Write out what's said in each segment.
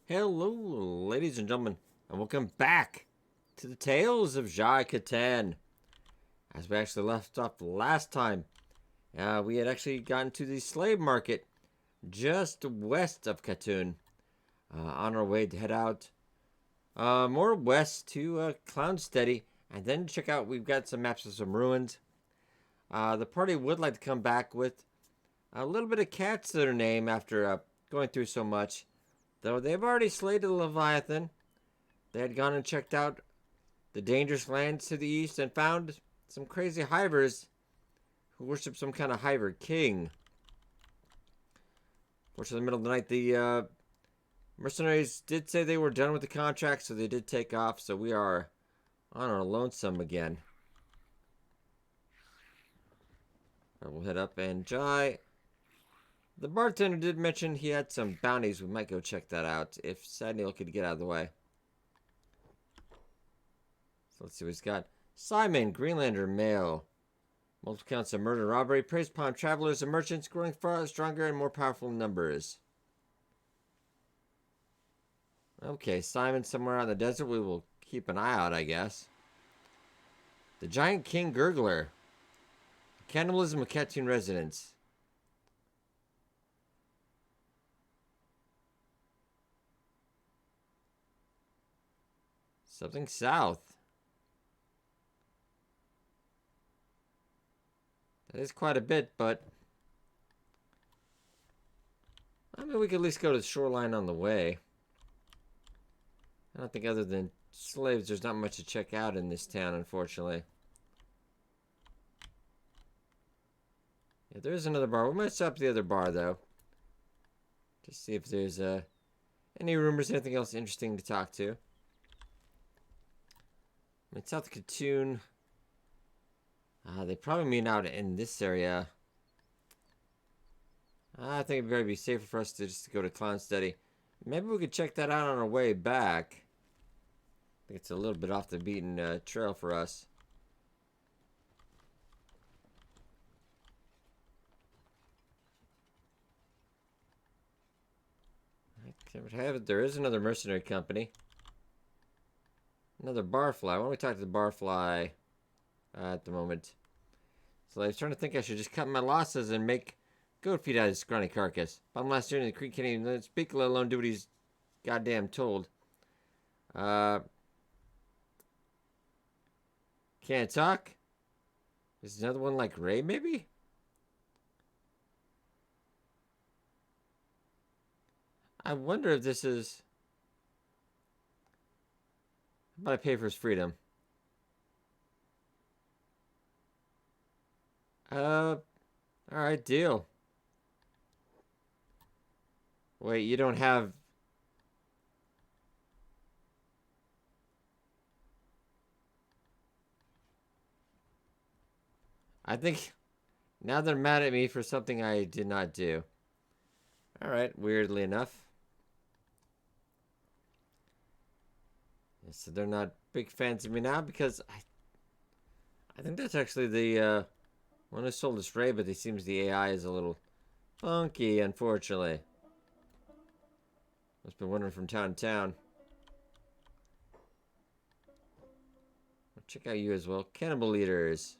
Hello, ladies and gentlemen, and welcome back to the Tales of Kattan. As we actually left off last time, we had actually gotten to the slave market just west of Katun, on our way to head out more west to Clownsteady, and then check out. We've got some maps of some ruins. The party would like to come back with a little bit of cats to their name after going through so much. Though they've already slayed the Leviathan, they had gone and checked out the dangerous lands to the east and found some crazy hivers who worship some kind of hiver king. Fortunately, in the middle of the night, the mercenaries did say they were done with the contract, so they did take off. So we are on our lonesome again. We'll head up and Jai. The bartender did mention he had some bounties. We might go check that out if Sadniel could get out of the way. So let's see what he's got. Simon, Greenlander, male. Multiple counts of murder and robbery. Preys upon travelers and merchants, growing far stronger and more powerful in numbers. Okay, Simon somewhere out in the desert. We will keep an eye out, I guess. The Giant King Gurgler. Cannibalism of Katun residents. Something south. That is quite a bit, but I mean, we could at least go to the shoreline on the way. I don't think other than slaves, there's not much to check out in this town, unfortunately. Yeah, there is another bar. We might stop at the other bar, though. Just see if there's any rumors, anything else interesting to talk to. I mean, South Katun. They probably mean out in this area. I think it'd probably be safer for us to just go to Clownsteady. Maybe we could check that out on our way back. I think it's a little bit off the beaten trail for us. I have it. There is another mercenary company. Another barfly. Why don't we talk to the barfly at the moment? So I was trying to think I should just cut my losses and make goat feed out of this scrawny carcass. Bottom last year in the creek can't even speak, let alone do what he's goddamn told. Can't talk? Is another one like Ray, maybe? I wonder if this is... How about I pay for his freedom? Alright, deal. Wait, you don't have... I think... Now they're mad at me for something I did not do. Alright, weirdly enough. So they're not big fans of me now because I think that's actually the one who sold us Ray, but it seems the AI is a little funky, unfortunately. Must been wandering from town to town. I'll check out you as well. Cannibal leaders.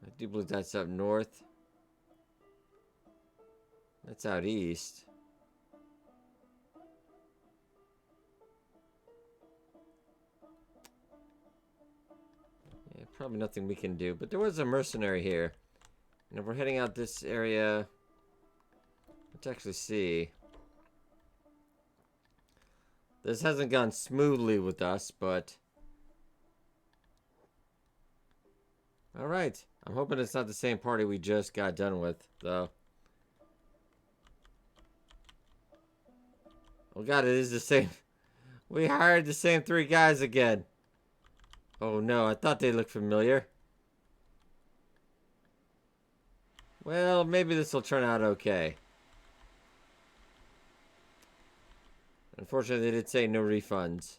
I do believe that's up north. That's out east. Yeah, probably nothing we can do. But there was a mercenary here. And if we're heading out this area, let's actually see. This hasn't gone smoothly with us, but... Alright. I'm hoping it's not the same party we just got done with, though. Oh god, it is the same. We hired the same 3 guys again. Oh no, I thought they looked familiar. Well, maybe this will turn out okay. Unfortunately, they did say no refunds.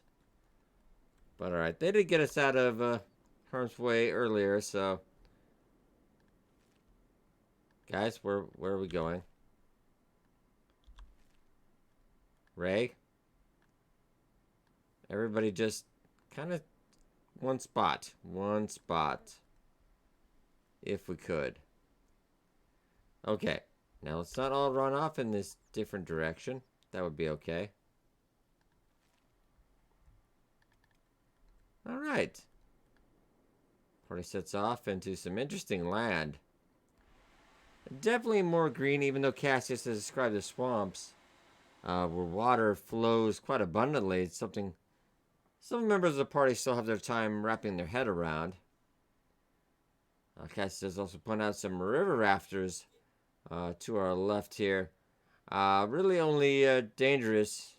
But alright, they did get us out of harm's way earlier, so... Guys, where are we going? Ray? Everybody just kind of one spot. One spot. If we could. Okay. Now let's not all run off in this different direction. That would be okay. Alright. Party sets off into some interesting land. Definitely more green, even though Cassius has described the swamps. Where water flows quite abundantly. It's something some members of the party still have their time wrapping their head around. Cassius does also point out some river rafters to our left here. Really only dangerous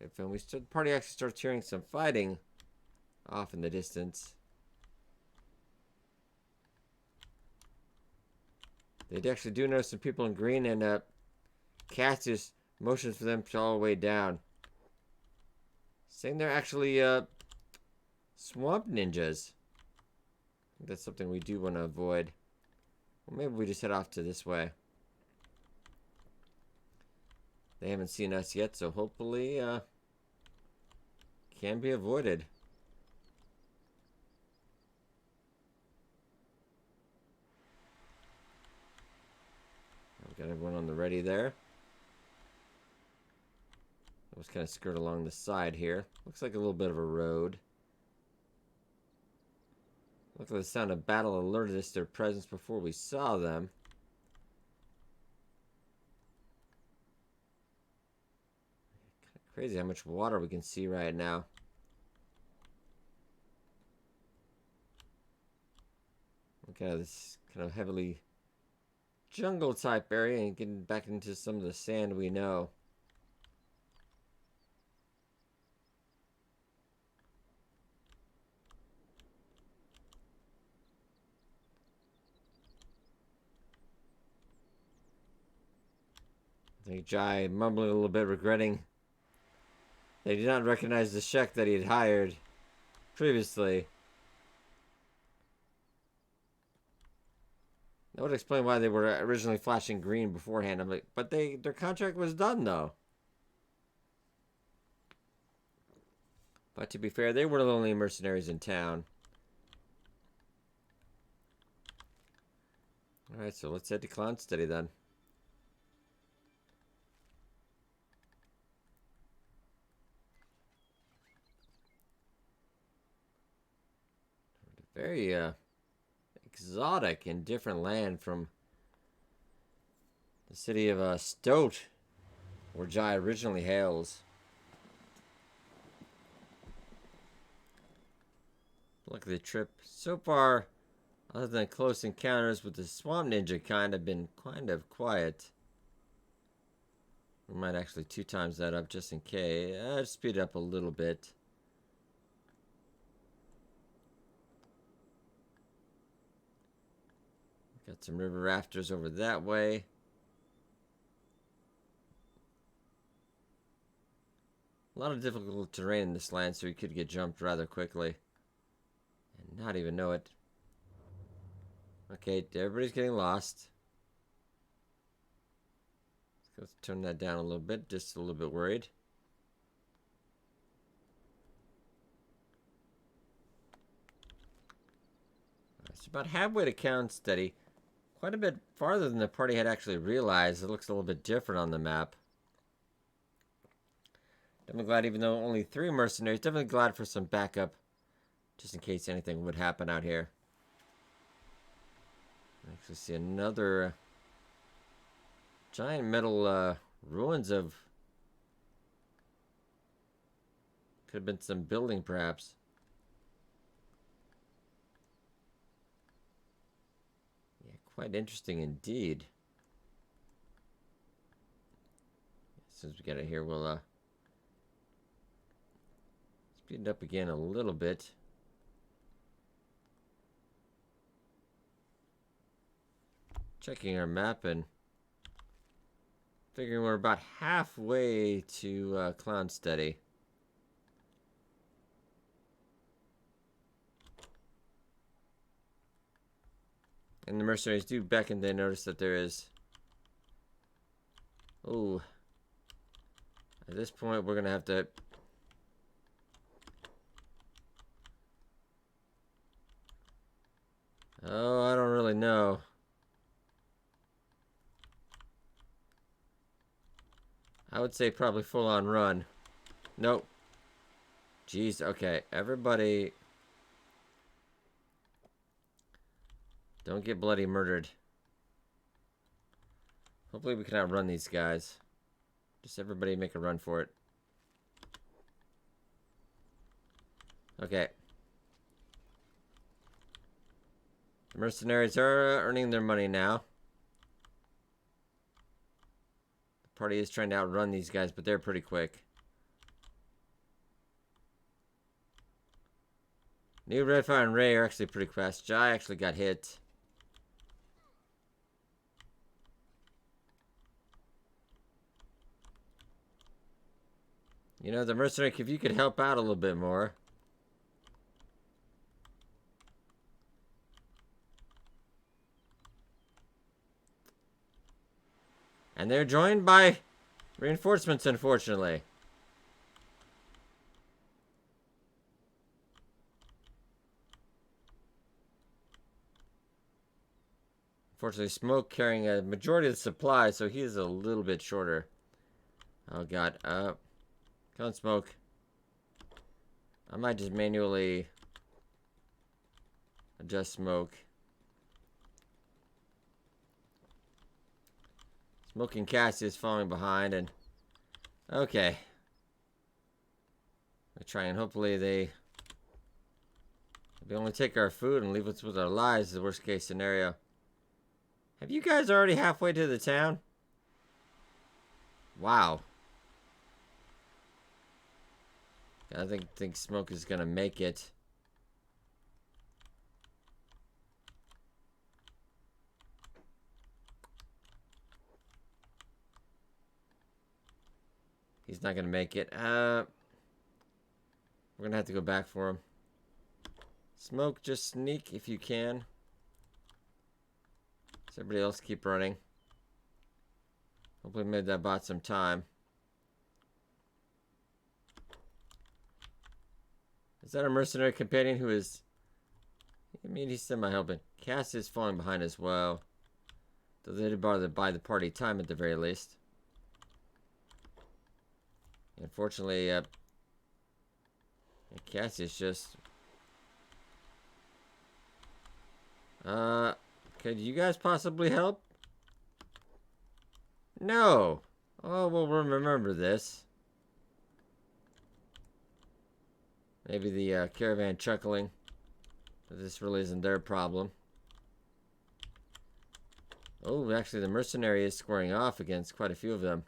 if the party actually starts hearing some fighting off in the distance. They actually do notice some people in green, and Cassius motions for them to all the way down. Saying they're actually swamp ninjas. I think that's something we do want to avoid. Well, maybe we just head off to this way. They haven't seen us yet, so hopefully can be avoided. Got everyone on the ready there. Let's kind of skirt along the side here. Looks like a little bit of a road. Looks like the sound of battle alerted us to their presence before we saw them. Kind of crazy how much water we can see right now. Look at this kind of heavily jungle type area and getting back into some of the sand we know. I think Jai mumbling a little bit, regretting they did not recognize the Shek that he had hired previously. That would explain why they were originally flashing green beforehand. I'm like, but their contract was done though. But to be fair, they were the only mercenaries in town. Alright, so let's head to Clownsteady then. Very exotic and different land from the city of Stoat, where Jai originally hails. Look at the trip so far, other than close encounters with the swamp ninja kind, have been kind of quiet. We might actually 2 times that up just in case. Speed it up a little bit. Got some river rafters over that way. A lot of difficult terrain in this land, so we could get jumped rather quickly. And not even know it. Okay, everybody's getting lost. Let's turn that down a little bit, just a little bit worried. It's about halfway to Clownsteady. Quite a bit farther than the party had actually realized. It looks a little bit different on the map. Definitely glad, even though only 3 mercenaries, definitely glad for some backup, just in case anything would happen out here. I actually see another giant metal ruins of, could have been some building perhaps. Quite interesting indeed. As soon as we get it here, we'll speed it up again a little bit. Checking our map and figuring we're about halfway to Clownsteady. And the mercenaries do beckon. They notice that there is Ooh. At this point, we're gonna have to... Oh, I don't really know. I would say probably full-on run. Nope. Jeez, okay. Everybody... Don't get bloody murdered. Hopefully we can outrun these guys. Just everybody make a run for it. Okay. The mercenaries are earning their money now. The party is trying to outrun these guys, but they're pretty quick. New Redfire and Ray are actually pretty fast. Jai actually got hit. You know, the mercenary, if you could help out a little bit more. And they're joined by reinforcements, unfortunately. Unfortunately, Smoke carrying a majority of the supply, so he is a little bit shorter. Oh, God. Come on, Smoke. I might just manually adjust Smoke. Smoke and Cassie is falling behind, and... Okay. We'll try and hopefully they only take our food and leave us with our lives, is the worst case scenario. Have you guys already halfway to the town? Wow. I think Smoke is gonna make it. He's not gonna make it. We're gonna have to go back for him. Smoke, just sneak if you can. So everybody else keep running. Hopefully maybe that bought some time. Is that a mercenary companion who is... I mean, he's semi-helping. Cass is falling behind as well. Though they did bother to buy the party time at the very least. Unfortunately, Cass is just... Could you guys possibly help? No. Oh, well, we'll remember this. Maybe the caravan chuckling. But this really isn't their problem. Oh, actually, the mercenary is squaring off against quite a few of them.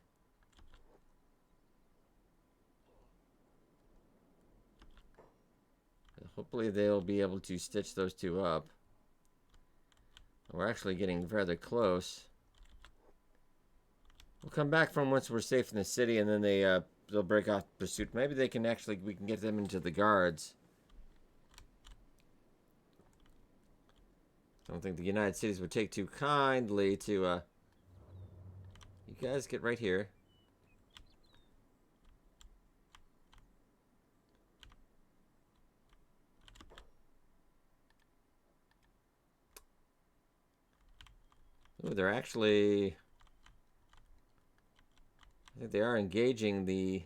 Hopefully, they'll be able to stitch those two up. We're actually getting rather close. We'll come back from once we're safe in the city, and then they'll break off pursuit. Maybe we can get them into the guards. I don't think the United States would take too kindly to, you guys get right here. Oh, they're actually... I think they are engaging the...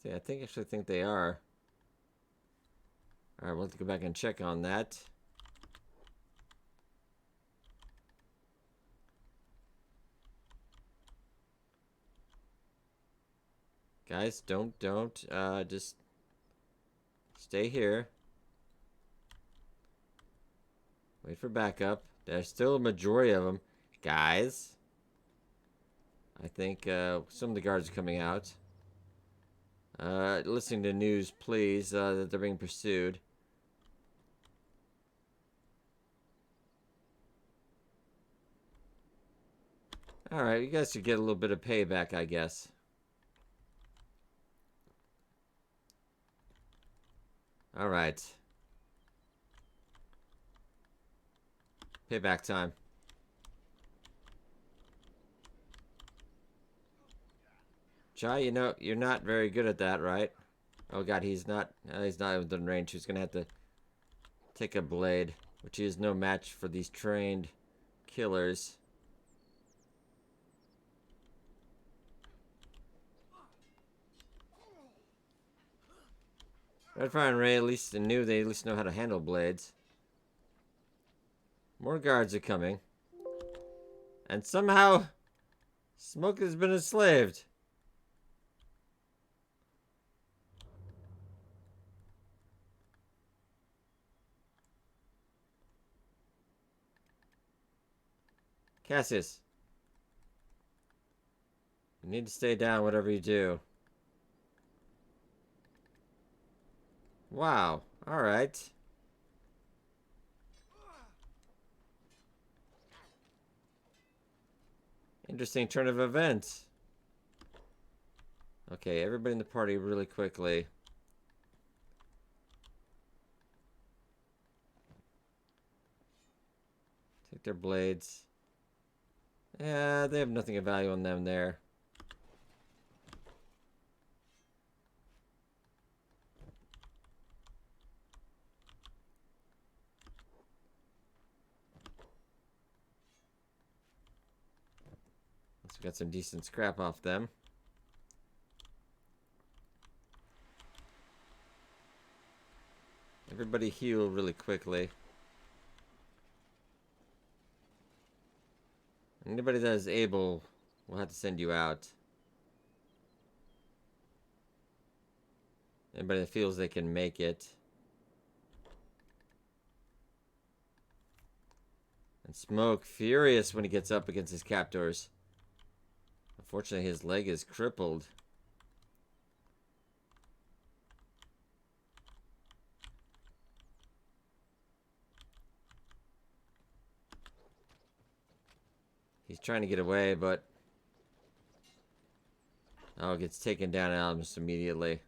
I actually think they are. Alright, we'll have to go back and check on that. Guys, don't, just stay here. Wait for backup. There's still a majority of them. Guys. I think some of the guards are coming out. Listening to news, please, that they're being pursued. Alright, you guys should get a little bit of payback, I guess. Alright. Payback time. Jai, you know, you're not very good at that, right? Oh god, he's not within range. He's gonna have to take a blade, which is no match for these trained killers. Redfire and Ray at least knew they at least know how to handle blades. More guards are coming. And somehow, Smoke has been enslaved. Cassius. You need to stay down whatever you do. Wow. Alright. Interesting turn of events. Okay, everybody in the party really quickly. Take their blades. Yeah, they have nothing of value on them there. So we got some decent scrap off them. Everybody heal really quickly. Anybody that is able, we'll have to send you out. Anybody that feels they can make it. And Smoke, furious when he gets up against his captors. Unfortunately, his leg is crippled. He's trying to get away, but... oh, gets taken down almost immediately.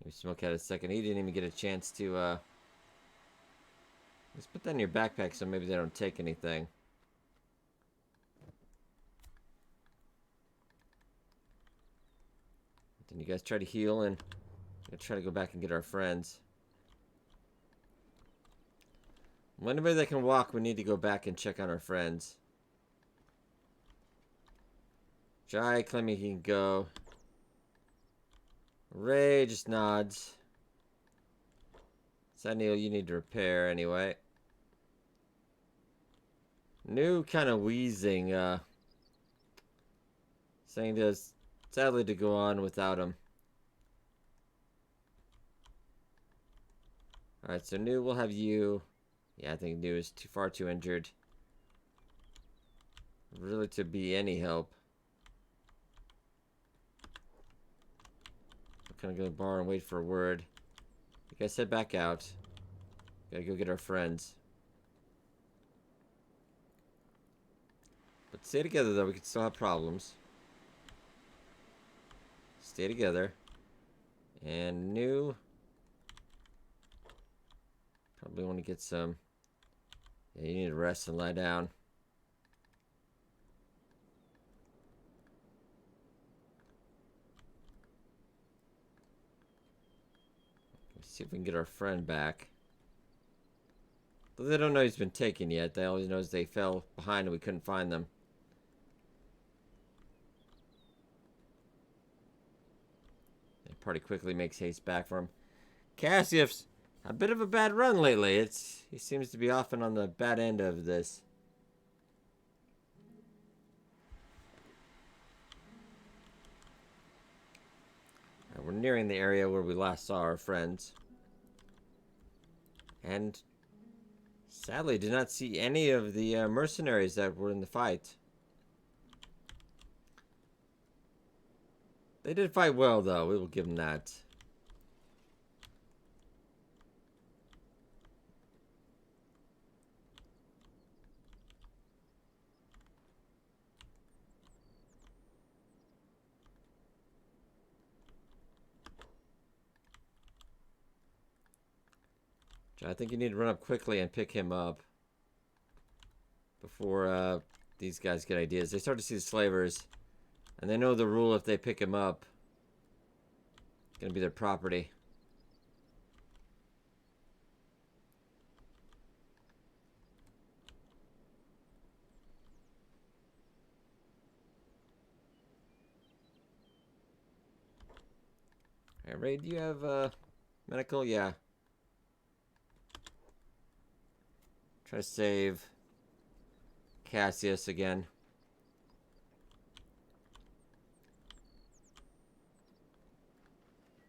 Maybe Smoke had a second. He didn't even get a chance to, let's put that in your backpack so maybe they don't take anything. Then you guys try to heal and try to go back and get our friends. Well, anybody that can walk, we need to go back and check on our friends. Jai claiming he can go. Ray just nods. Sanil, you need to repair anyway. New kind of wheezing, saying to us, sadly to go on without him. Alright, so New, we'll have you. Yeah, I think New is far too injured. Really to be any help. We're gonna go bar and wait for a word. You guys head back out. Gotta go get our friends. But stay together though, we could still have problems. Stay together. And New. Probably want to get some. Yeah, you need to rest and lie down. Let's see if we can get our friend back. Though they don't know he's been taken yet. They always know they fell behind and we couldn't find them. The party quickly makes haste back for him. Cassius, a bit of a bad run lately. He seems to be often on the bad end of this. We're nearing the area where we last saw our friends. And sadly did not see any of the mercenaries that were in the fight. They did fight well though, we will give them that. I think you need to run up quickly and pick him up before these guys get ideas. They start to see the slavers, and they know the rule: if they pick him up, it's gonna be their property. Alright, Ray, do you have medical? Yeah. Try to save Cassius again.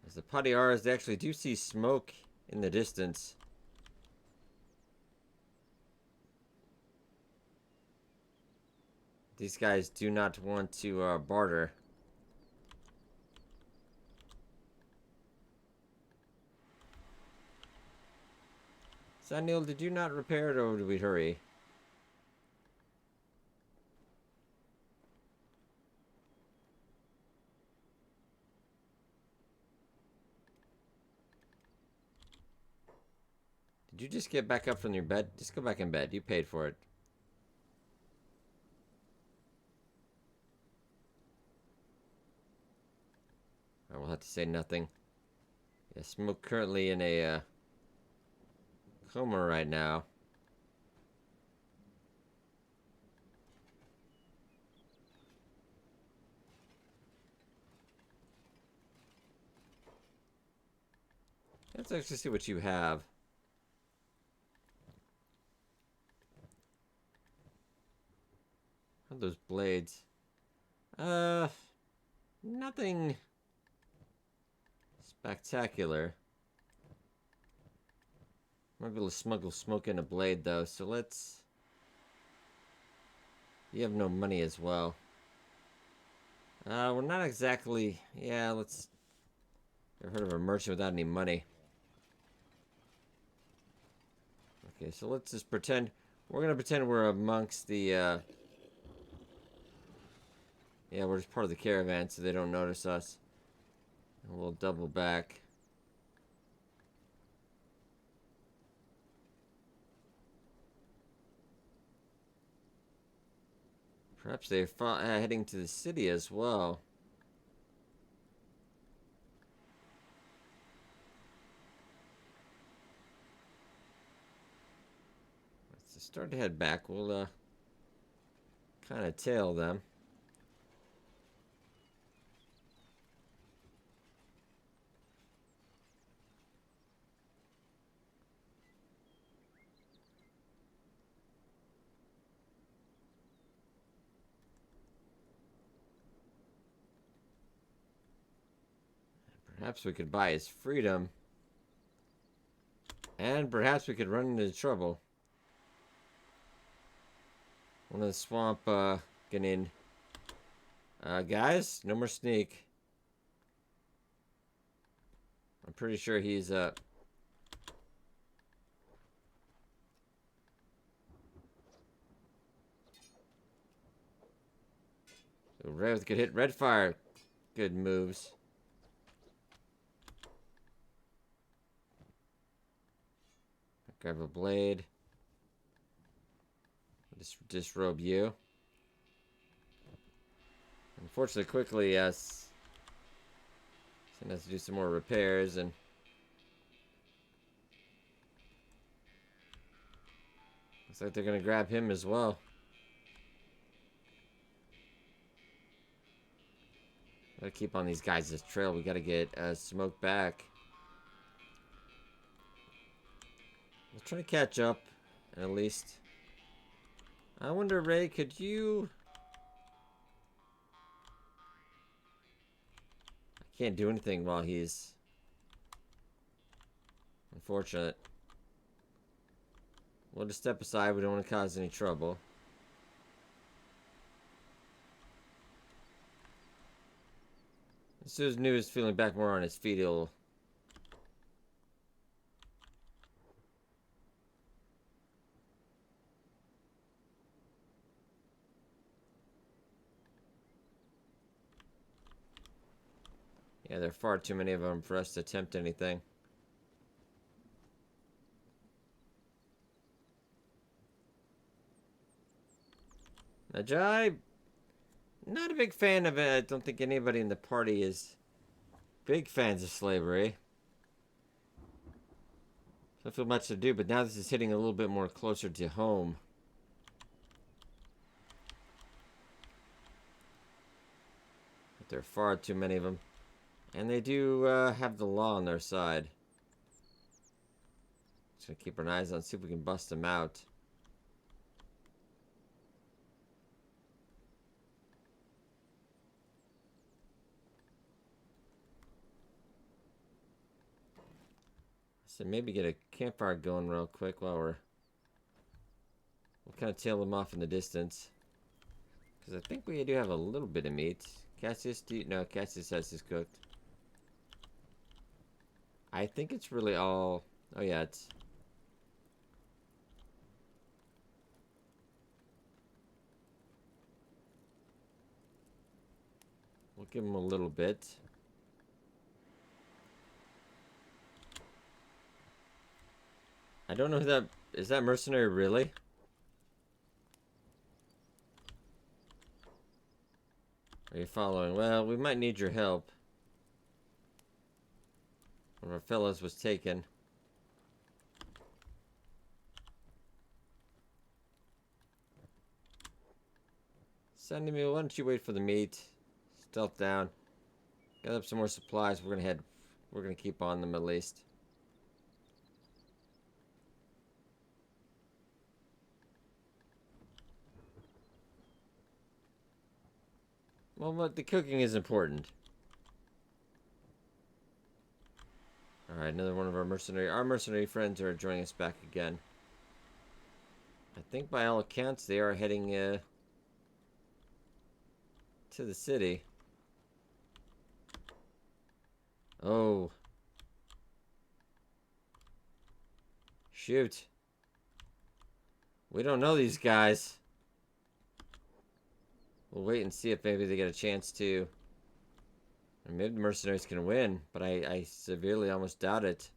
As the Padiaras, they actually do see smoke in the distance. These guys do not want to barter. Saniel, did you not repair it, or did we hurry? Did you just get back up from your bed? Just go back in bed. You paid for it. I will have to say nothing. Yeah, Smoke currently in a coma right now. Let's actually see what you have. What are those blades? Nothing spectacular. Might be able to smuggle smoke in a blade though, so let's... You have no money as well. We're not exactly... Yeah, let's... I've heard of a merchant without any money. Okay, so let's just pretend... We're gonna pretend we're amongst the, Yeah, we're just part of the caravan, so they don't notice us. And we'll double back. Perhaps they're heading to the city as well. Let's start to head back. We'll kind of tail them. Perhaps we could buy his freedom. And perhaps we could run into trouble. One of the swamp getting in. Guys, no more sneak. I'm pretty sure he's So Red could hit red fire. Good moves. Grab a blade. Just disrobe you. Unfortunately, quickly, yes. So has to do some more repairs and. Looks like they're gonna grab him as well. Gotta keep on these guys' trail. We gotta get Smoke back. Let's try to catch up, at least. I wonder, Ray, could you... I can't do anything while he's... Unfortunate. We'll just step aside. We don't want to cause any trouble. As soon as New is feeling back more on his feet, he'll... Yeah, there are far too many of them for us to attempt anything. Ajay, not a big fan of it. I don't think anybody in the party is big fans of slavery. Don't feel much to do, but now this is hitting a little bit more closer to home. But there are far too many of them. And they do have the law on their side. Just gonna keep our eyes on, see if we can bust them out. So maybe get a campfire going real quick while we'll kind of tail them off in the distance. Because I think we do have a little bit of meat. Cassius, no, Cassius has his cooked. I think it's really all, oh yeah, it's, we'll give them a little bit. I don't know who that is. That mercenary really? Are you following? Well, we might need your help. One of our fellows was taken. Sending me, why don't you wait for the meat? Stealth down. Gather up some more supplies. We're gonna keep on them at least. Well, but the cooking is important. Alright, another one of our mercenary friends are joining us back again. I think by all accounts they are heading to the city. Oh. Shoot. We don't know these guys. We'll wait and see if maybe they get a chance to. And maybe the mercenaries can win, but I severely almost doubt it.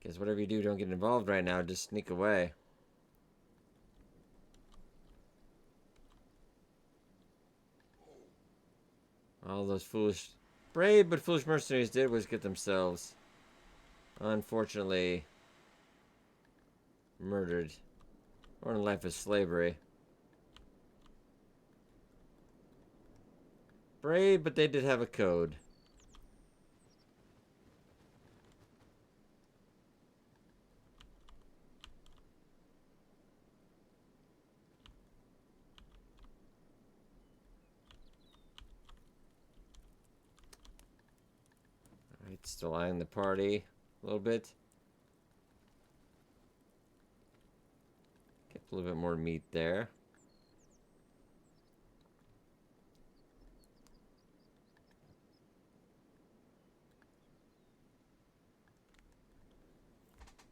Guess whatever you do, don't get involved right now. Just sneak away. All those foolish, brave but foolish mercenaries did was get themselves, unfortunately, murdered. Or in life of slavery. Brave, but they did have a code. Alright, still eyeing the party a little bit. Get a little bit more meat there.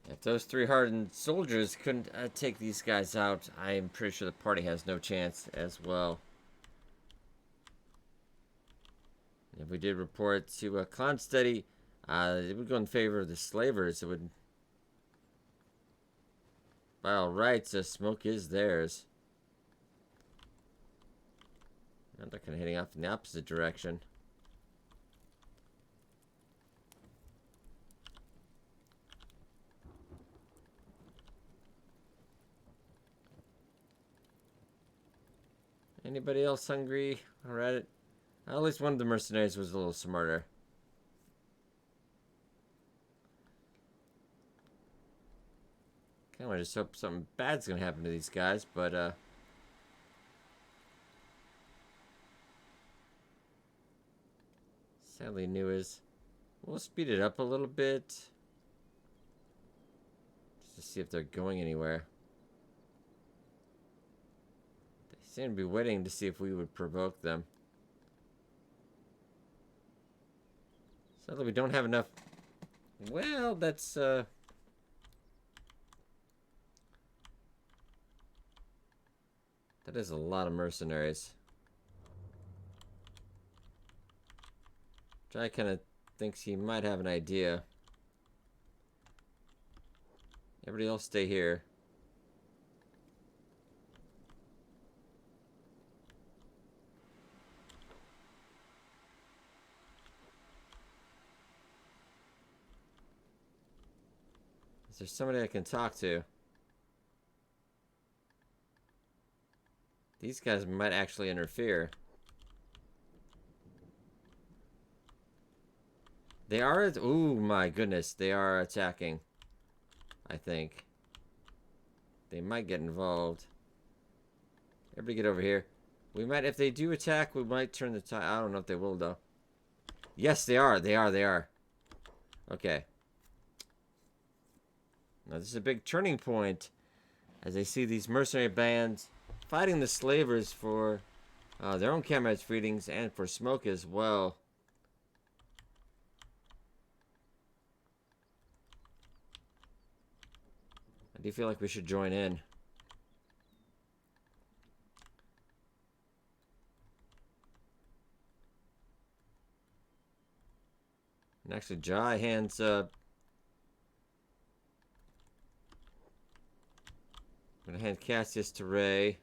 If those three hardened soldiers couldn't take these guys out, I'm pretty sure the party has no chance as well. If we did report to Clownsteady, it would go in favor of the slavers. It would, by all rights, smoke is theirs. Now they're kind of heading off in the opposite direction. Anybody else hungry? Alright. At least one of the mercenaries was a little smarter. Kinda wanna just hope something bad's gonna happen to these guys, but sadly news. We'll speed it up a little bit. Just to see if they're going anywhere. They seem to be waiting to see if we would provoke them. Sadly, we don't have enough. Well, that's that is a lot of mercenaries. Jai kind of thinks he might have an idea. Everybody else stay here. Is there somebody I can talk to? These guys might actually interfere. They are... Ooh, my goodness. They are attacking. I think. They might get involved. Everybody get over here. We might... If they do attack, we might turn the tide. I don't know if they will, though. Yes, they are. They are. Okay. Now, this is a big turning point. As they see these mercenary bands fighting the slavers for their own comrades' freedoms and for smoke as well. I do feel like we should join in. And actually, Jai hands I'm gonna hand Cassius to Ray.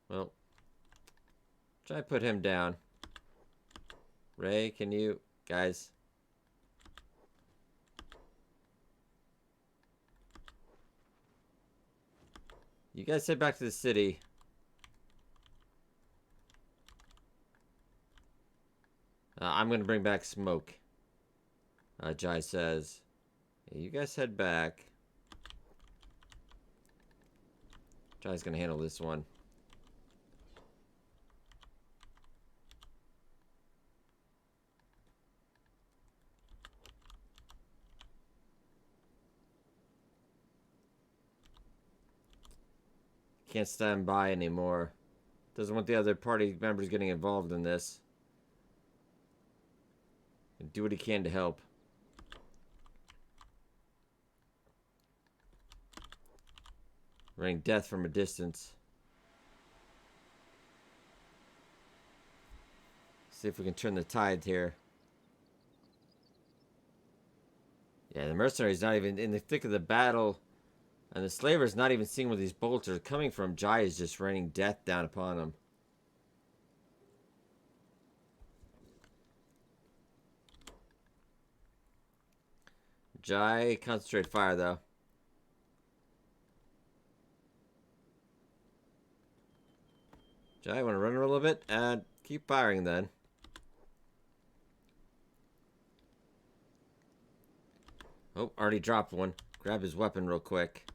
Well, Jai put him down. Ray, can you guys? You guys head back to the city. I'm gonna bring back smoke. Jai says. Yeah, you guys head back. Jai's gonna handle this one. Can't stand by anymore. Doesn't want the other party members getting involved in this. And do what he can to help. Raining death from a distance. See if we can turn the tide here. Yeah, the mercenary's not even in the thick of the battle. And the slaver's not even seeing where these bolts are coming from. Jai is just raining death down upon them. Jai, concentrate fire though. Jai, want to run a little bit? And keep firing then. Oh, already dropped one. Grab his weapon real quick.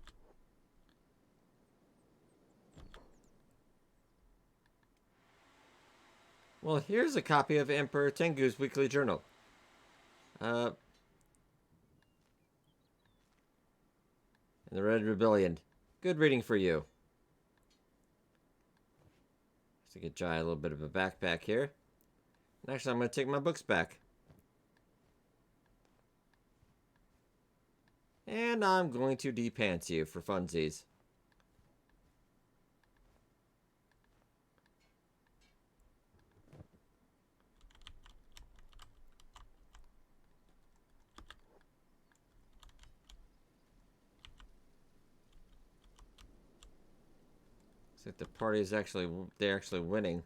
Well, here's a copy of Emperor Tengu's weekly journal. In the Red Rebellion. Good reading for you. To get Jai a little bit of a backpack here. And actually, I'm going to take my books back. And I'm going to de-pants you for funsies. Looks like the party is they're actually winning.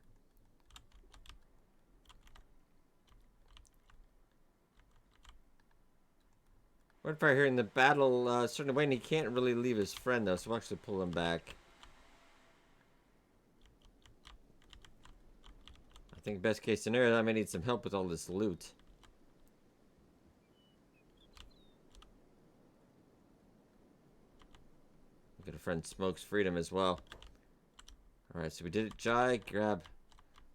Red Fire here in the battle, starting to win. He can't really leave his friend though, so we'll actually pull him back. I think best case scenario, I may need some help with all this loot. Get a friend Smoke's freedom as well. Alright, so we did it. Jai, let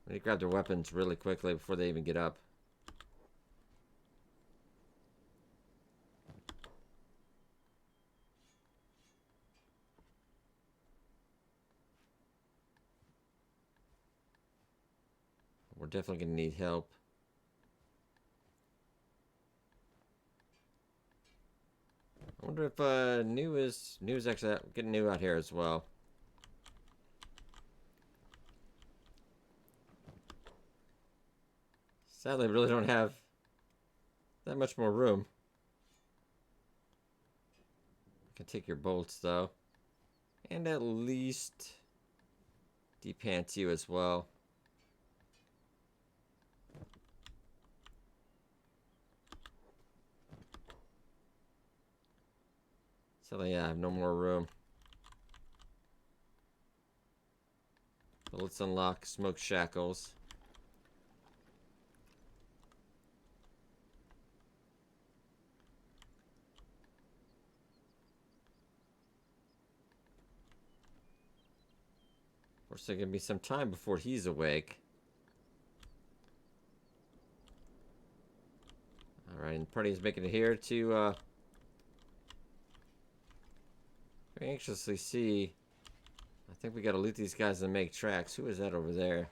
me grab their weapons really quickly before they even get up. We're definitely going to need help. I wonder if New is actually getting New out here as well. Sadly, we really don't have that much more room. I can take your bolts though, and at least de-pants you as well. So yeah, I have no more room. So let's unlock smoke shackles. Of course, there's gonna be some time before he's awake. Alright, and the party's making it here to very anxiously see. I think we gotta loot these guys and make tracks. Who is that over there?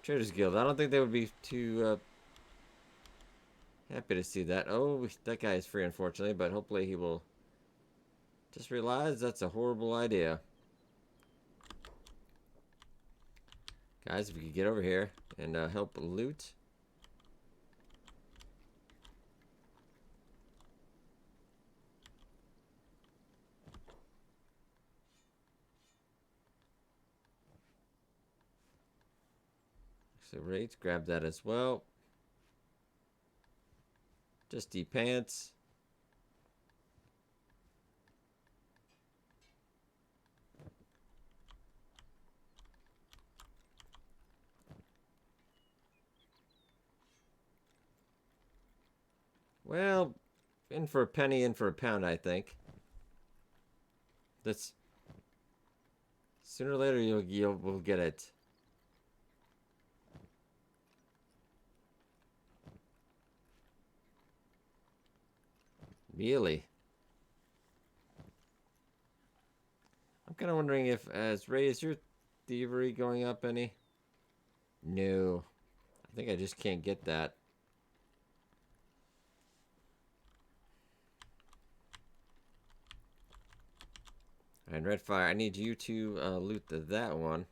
Traders Guild. I don't think they would be too happy to see that. Oh, that guy is free, unfortunately, but hopefully he will just realize that's a horrible idea. Guys, if we could get over here and help loot. So, right, grab that as well. Just pants. Well, in for a penny, in for a pound, I think. That's sooner or later we'll get it. Really? I'm kind of wondering if, Ray, is your thievery going up any? No. I think I just can't get that. And Redfire, I need you to loot that one.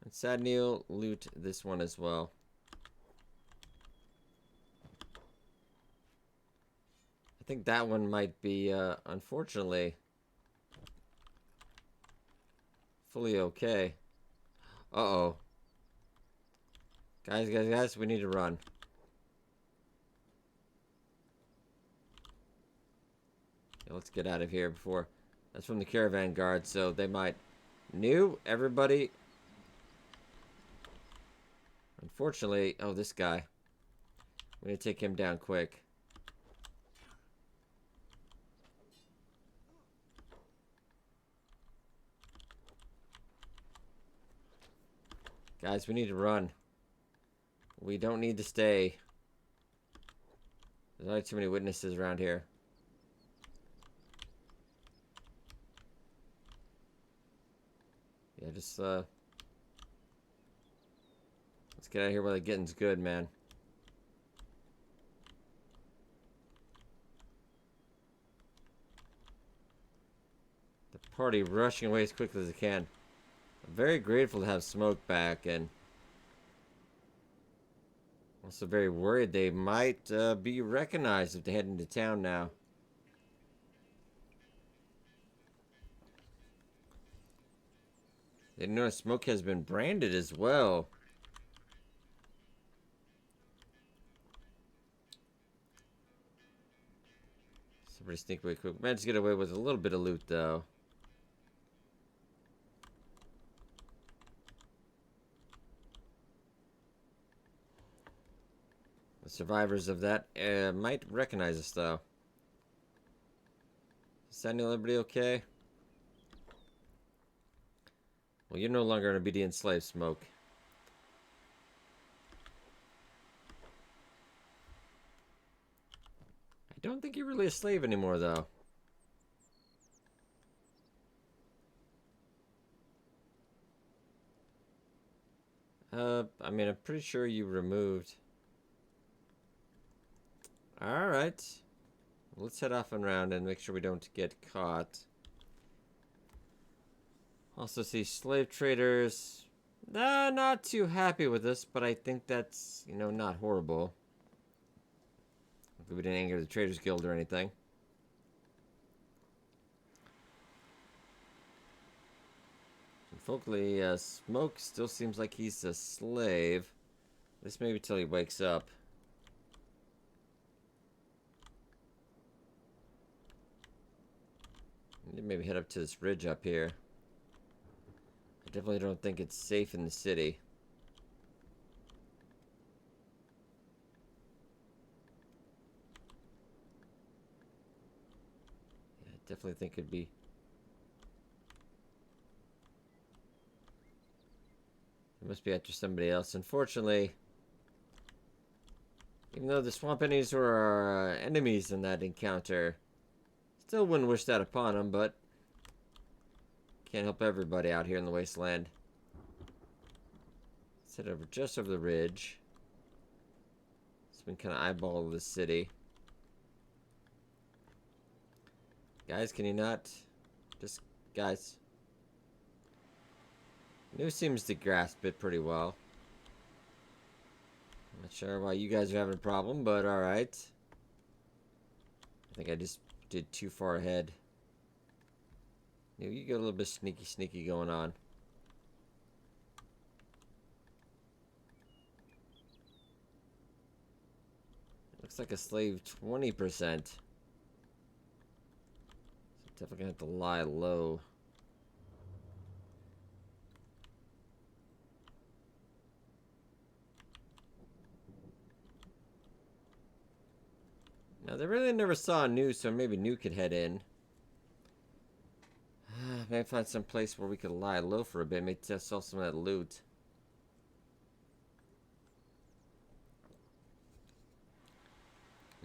And Sad Neil, loot this one as well. I think that one might be, unfortunately, fully okay. Uh-oh. Guys, we need to run. Yeah, let's get out of here before... That's from the caravan guard, so they might... New, everybody. Unfortunately... Oh, this guy. We need to take him down quick. Guys, we need to run. We don't need to stay. There's not too many witnesses around here. Yeah, just, let's get out of here while the getting's good, man. The party rushing away as quickly as they can. I'm very grateful to have Smoke back, and also very worried they might be recognized if they head into town now. They know Smoke has been branded as well. Somebody sneak away quick. Managed to get away with a little bit of loot, though. The survivors of that might recognize us, though. Is Sandy Liberty okay? Well, you're no longer an obedient slave, Smoke. I don't think you're really a slave anymore, though. I mean, I'm pretty sure you removed... Alright. Let's head off and around and make sure we don't get caught. Also see slave traders. Not too happy with this, but I think that's, you know, not horrible. We didn't anger the Traders Guild or anything. Unfortunately, Smoke still seems like he's a slave. This maybe till he wakes up. Maybe head up to this ridge up here. I definitely don't think it's safe in the city. Yeah, I definitely think it'd be... It must be after somebody else. Unfortunately, even though the swamp enemies were our enemies in that encounter, still wouldn't wish that upon them, but can't help everybody out here in the wasteland. Let's head over just over the ridge. It's been kind of eyeball the city. Guys, can you not? Just, guys. New seems to grasp it pretty well. I'm not sure why you guys are having a problem, but alright. I think I just did too far ahead. You got a little bit sneaky going on. Looks like a slave 20%. So definitely gonna have to lie low. Now, they really never saw New, so maybe New could head in. Maybe find some place where we could lie low for a bit. Maybe sell some of that loot.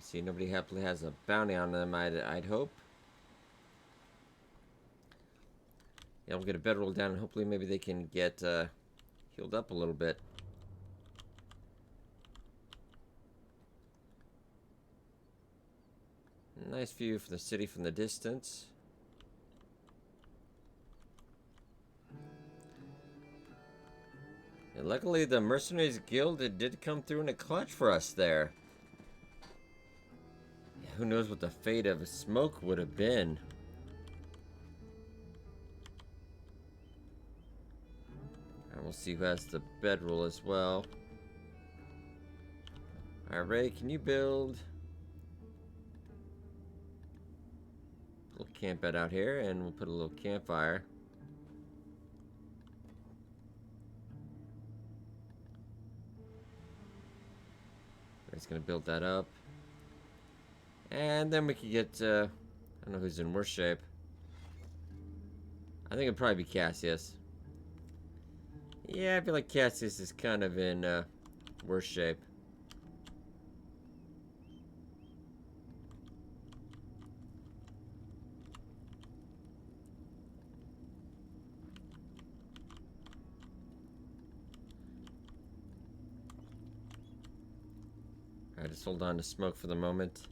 See, nobody happily has a bounty on them, I'd hope. Yeah, we'll get a bedroll down, and hopefully maybe they can get healed up a little bit. Nice view for the city from the distance. And luckily, the Mercenaries Guild, it did come through in a clutch for us there. Yeah, who knows what the fate of Smoke would have been. And we'll see who has the bedroll as well. Alright, Ray, can you build a little camp bed out here, and we'll put a little campfire. Ray's gonna build that up. And then we can get, I don't know who's in worse shape. I think it'd probably be Cassius. Yeah, I feel like Cassius is kind of in worse shape. Alright, just hold on to Smoke for the moment.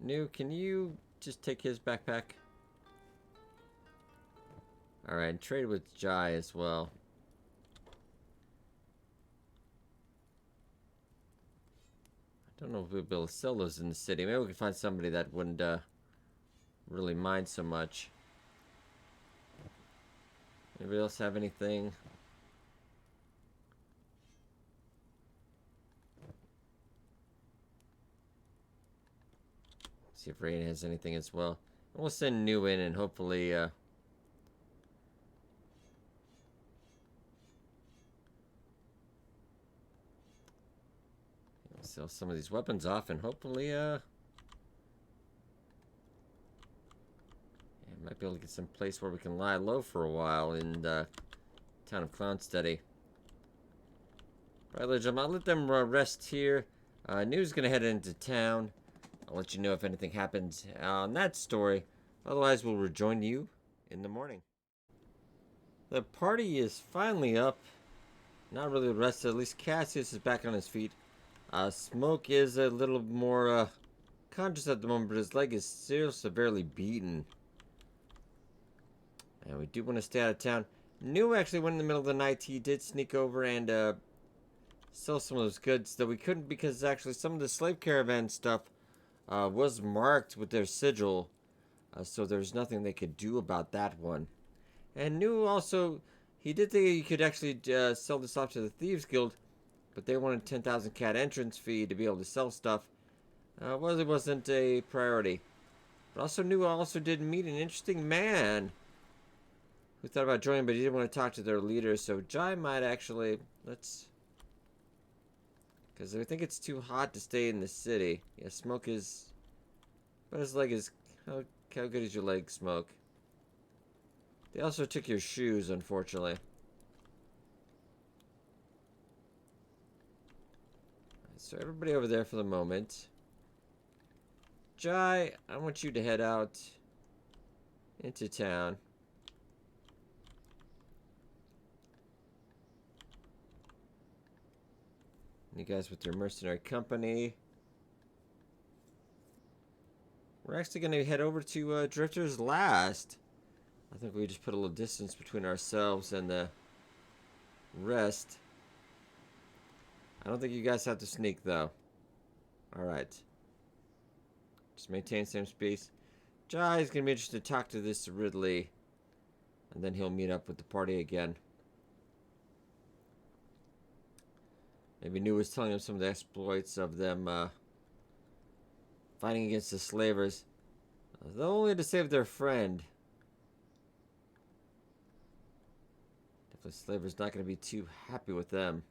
New, can you just take his backpack? Alright, and trade with Jai as well. I don't know if we'll be able to sell those in the city. Maybe we can find somebody that wouldn't really mind so much. Anybody else have anything? See if Rain has anything as well. And we'll send New in and hopefully sell some of these weapons off, and hopefully yeah, might be able to get some place where we can lie low for a while in the town of Clownsteady. Right, ladies and gentlemen, I'll let them rest here. New's gonna head into town. I'll let you know if anything happens on that story. Otherwise, we'll rejoin you in the morning. The party is finally up. Not really rested. At least Cassius is back on his feet. Smoke is a little more conscious at the moment, but his leg is still severely beaten. And we do want to stay out of town. New actually went in the middle of the night. He did sneak over and sell some of those goods, though we couldn't because actually some of the slave caravan stuff was marked with their sigil. So there's nothing they could do about that one. And New also, he did think you could actually sell this off to the Thieves Guild, but they wanted 10,000 cat entrance fee to be able to sell stuff. Wasn't a priority. But also knew I also did meet an interesting man who thought about joining, but he didn't want to talk to their leader. So Jai might actually because I think it's too hot to stay in the city. Yeah, smoke is. But his leg is. How good is your leg, Smoke? They also took your shoes, unfortunately. So everybody over there for the moment. Jai, I want you to head out into town. You guys with your mercenary company. We're actually going to head over to Drifter's Last. I think we just put a little distance between ourselves and the rest. I don't think you guys have to sneak, though. Alright. Just maintain same space. Jai's going to be interested to talk to this Ridley. And then he'll meet up with the party again. Maybe New was telling him some of the exploits of them fighting against the slavers. Though only to save their friend. Definitely slavers not going to be too happy with them.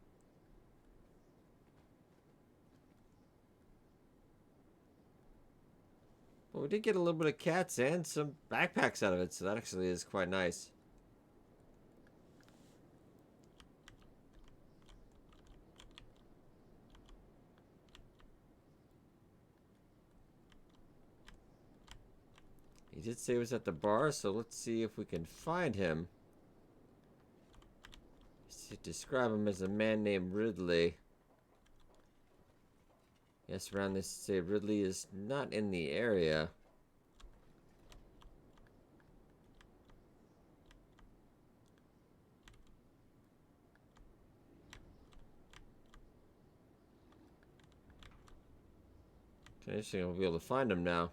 But we did get a little bit of cats and some backpacks out of it, so that actually is quite nice. He did say he was at the bar, so let's see if we can find him. Describe him as a man named Ridley. Yes, around this say Ridley is not in the area. Interesting, we'll be able to find him now.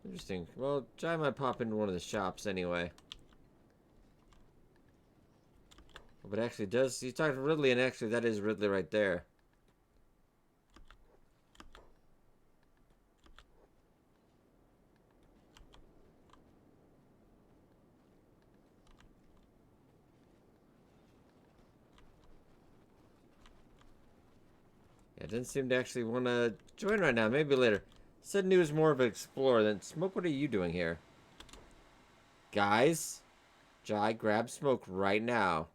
Interesting. Well, Jai might pop into one of the shops anyway. But actually does, he's talking to Ridley, and actually that is Ridley right there. Yeah, didn't seem to actually want to join right now. Maybe later. Said he was more of an explorer than Smoke. What are you doing here? Guys, Jai, grab Smoke right now.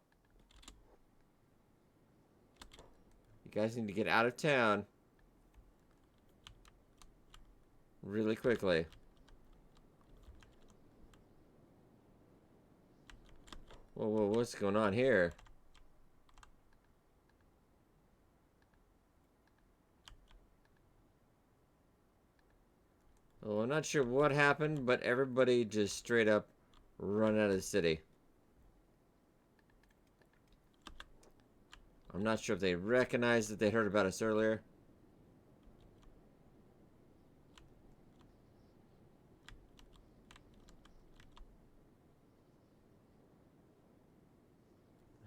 You guys need to get out of town really quickly. Whoa, whoa, what's going on here? Well, I'm not sure what happened, but everybody just straight up run out of the city. I'm not sure if they recognized that they heard about us earlier.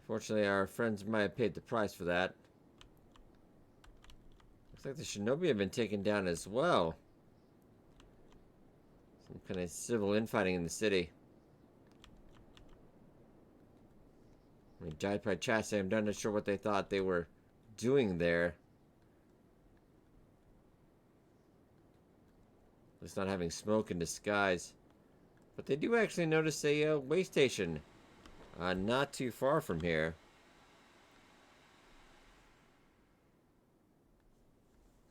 Fortunately, our friends might have paid the price for that. Looks like the shinobi have been taken down as well. Some kind of civil infighting in the city. I mean, Jai probably chat I'm not sure what they thought they were doing there. At least not having Smoke in disguise. But they do actually notice a way station not too far from here.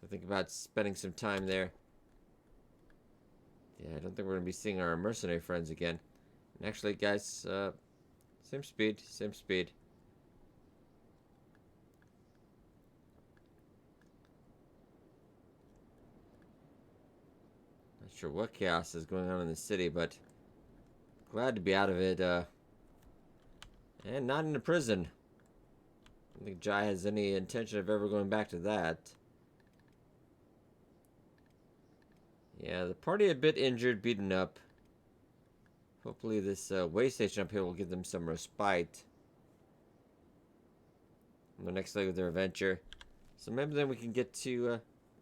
So think about spending some time there. Yeah, I don't think we're going to be seeing our mercenary friends again. And actually, guys, same speed, same speed. Not sure what chaos is going on in the city, but glad to be out of it. And not in a prison. I don't think Jai has any intention of ever going back to that. Yeah, the party a bit injured, beaten up. Hopefully this way station up here will give them some respite on the next leg of their adventure. So maybe then we can get to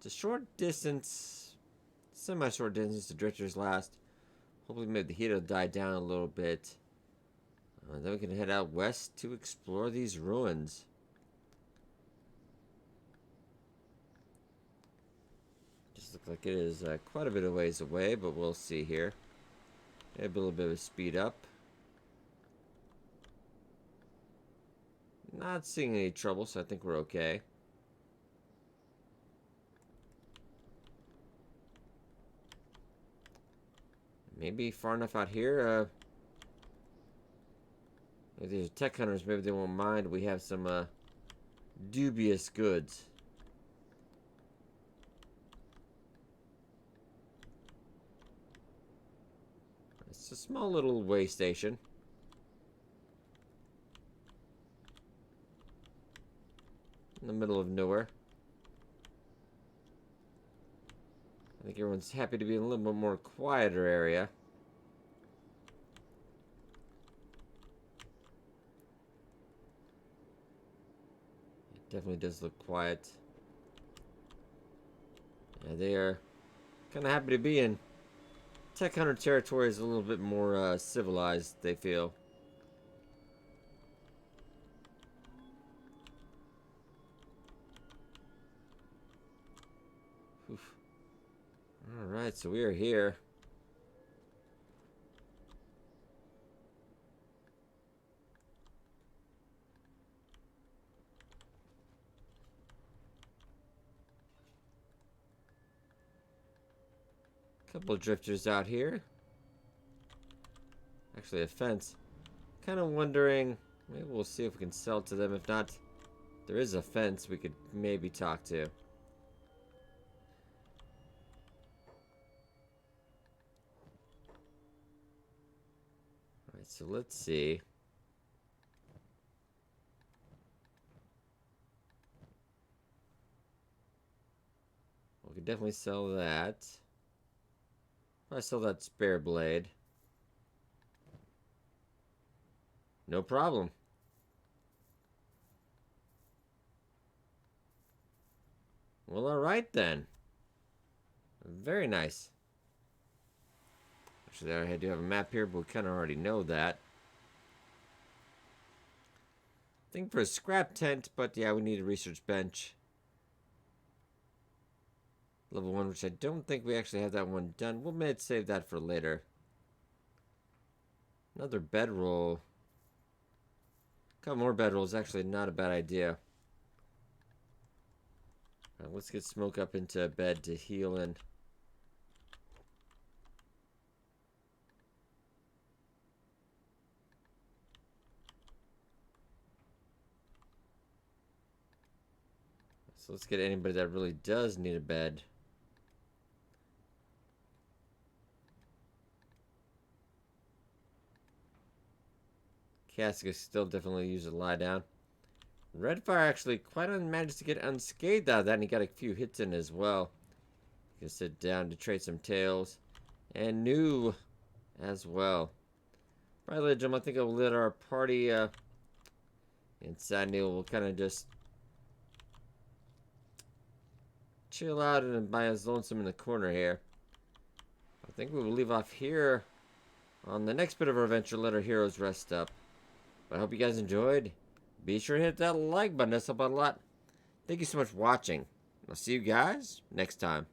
short distance, semi-short distance to Drifter's Last. Hopefully maybe the heat will die down a little bit. Then we can head out west to explore these ruins. Just looks like it is quite a bit of ways away, but we'll see here. Maybe a little bit of a speed up. Not seeing any trouble, so I think we're okay. Maybe far enough out here. If there's tech hunters, maybe they won't mind. We have some dubious goods. It's a small little way station. In the middle of nowhere. I think everyone's happy to be in a little bit more quieter area. It definitely does look quiet. Yeah, they are kind of happy to be in. Tech Hunter territory is a little bit more civilized, they feel. Oof. Alright, so we are here. Couple of drifters out here. Actually, a fence. Kind of wondering, maybe we'll see if we can sell to them. If not, there is a fence we could maybe talk to. Alright, so let's see. We could definitely sell that. I sell that spare blade. No problem. Well, alright then. Very nice. Actually, I do have a map here, but we kind of already know that. I think for a scrap tent, but yeah, we need a research bench. Level 1, which I don't think we actually have that one done. We'll maybe save that for later. Another bedroll. A couple more bedrolls, actually not a bad idea. Right, let's get Smoke up into bed to heal in. So let's get anybody that really does need a bed. Casca still definitely use a lie down. Redfire actually quite managed to get unscathed out of that, and he got a few hits in as well. He can sit down to trade some tails. And new as well. Alright, ladies and gentlemen, I think I'll let our party inside Neil will kind of just chill out and by his lonesome in the corner here. I think we will leave off here on the next bit of our adventure. Let our heroes rest up. But I hope you guys enjoyed. Be sure to hit that like button. That's helped out a lot. Thank you so much for watching. I'll see you guys next time.